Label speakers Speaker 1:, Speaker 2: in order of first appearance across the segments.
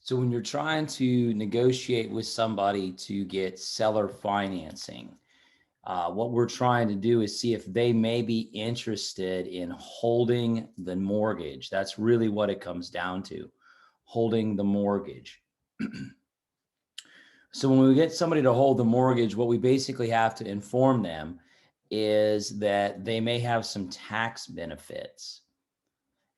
Speaker 1: So when you're trying to negotiate with somebody to get seller financing, what we're trying to do is see if they may be interested in holding the mortgage. That's really what it comes down to, holding the mortgage. So when we get somebody to hold the mortgage, what we basically have to inform them is that they may have some tax benefits.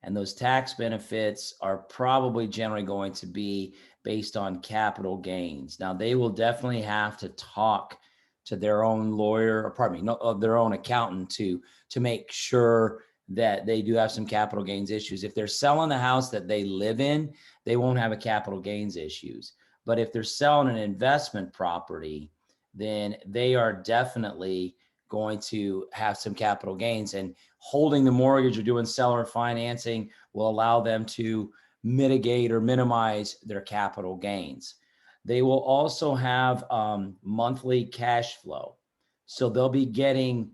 Speaker 1: And those tax benefits are probably generally going to be based on capital gains. Now, they will definitely have to talk to their own lawyer, or pardon me, no, of their own accountant to make sure that they do have some capital gains issues. If they're selling the house that they live in, they won't have a capital gains issues. But if they're selling an investment property, then they are definitely going to have some capital gains. And holding the mortgage or doing seller financing will allow them to mitigate or minimize their capital gains. They will also have monthly cash flow. So they'll be getting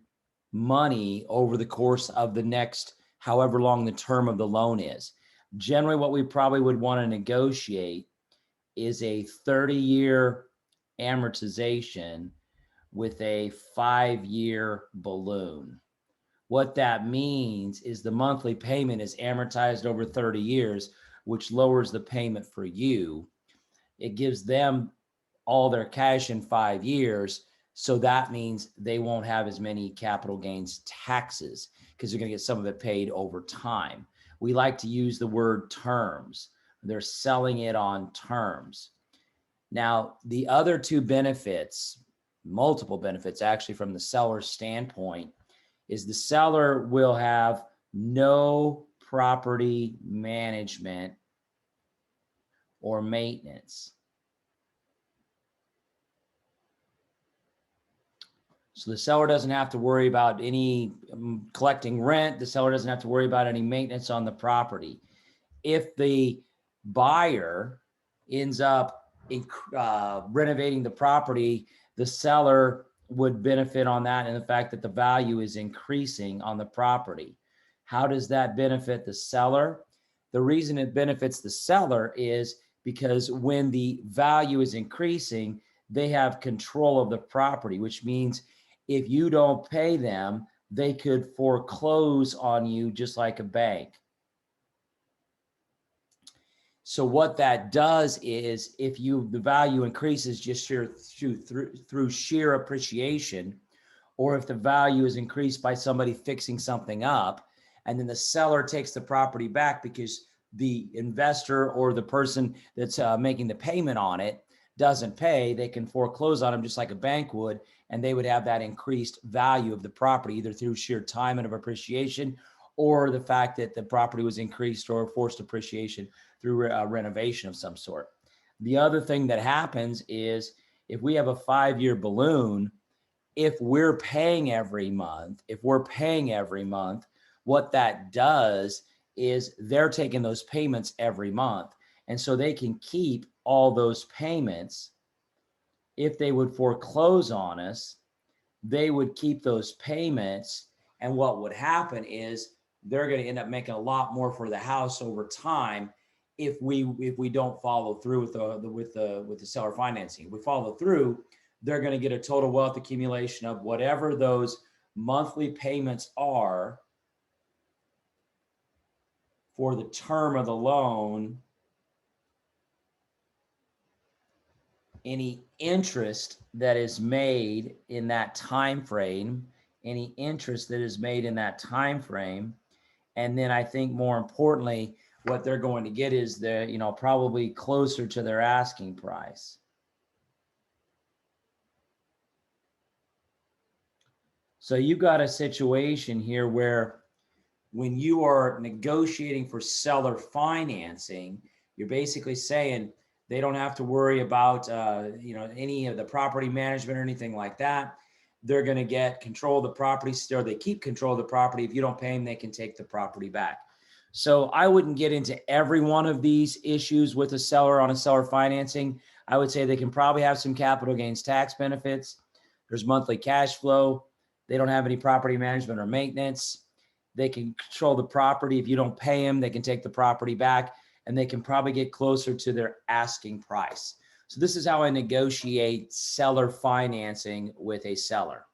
Speaker 1: money over the course of the next, however long the term of the loan is. Generally, what we probably would want to negotiate is a 30-year amortization with a 5-year balloon. What that means is the monthly payment is amortized over 30 years, which lowers the payment for you. It gives them all their cash in 5 years. So that means they won't have as many capital gains taxes because they're going to get some of it paid over time. We like to use the word terms. They're selling it on terms. Now, the other two benefits, multiple benefits actually from the seller's standpoint, is the seller will have no property management or maintenance. So the seller doesn't have to worry about any collecting rent. The seller doesn't have to worry about any maintenance on the property. If the buyer ends up renovating the property, the seller would benefit on that and the fact that the value is increasing on the property. How does that benefit the seller? The reason it benefits the seller is because when the value is increasing, they have control of the property, which means if you don't pay them, they could foreclose on you just like a bank. So what that does is if the value increases just through sheer appreciation, or if the value is increased by somebody fixing something up, and then the seller takes the property back because the investor or the person that's making the payment on it doesn't pay, they can foreclose on them just like a bank would, and they would have that increased value of the property either through sheer time and of appreciation or the fact that the property was increased or forced appreciation through a renovation of some sort. The other thing that happens is if we have a 5-year balloon, if we're paying every month, what that does is they're taking those payments every month. And so they can keep all those payments. If they would foreclose on us, they would keep those payments. And what would happen is they're going to end up making a lot more for the house over time if we don't follow through with the seller financing. If we follow through, they're going to get a total wealth accumulation of whatever those monthly payments are for the term of the loan. Any interest that is made in that time frame, and then I think more importantly, what they're going to get is probably closer to their asking price. So you got a situation here where when you are negotiating for seller financing, you're basically saying they don't have to worry about any of the property management or anything like that. They're going to get control of the property, or they keep control of the property. If you don't pay them, they can take the property back. So I wouldn't get into every one of these issues with a seller on a seller financing. I would say they can probably have some capital gains tax benefits. There's monthly cash flow. They don't have any property management or maintenance. They can control the property. If you don't pay them, they can take the property back. and they can probably get closer to their asking price. So this is how I negotiate seller financing with a seller.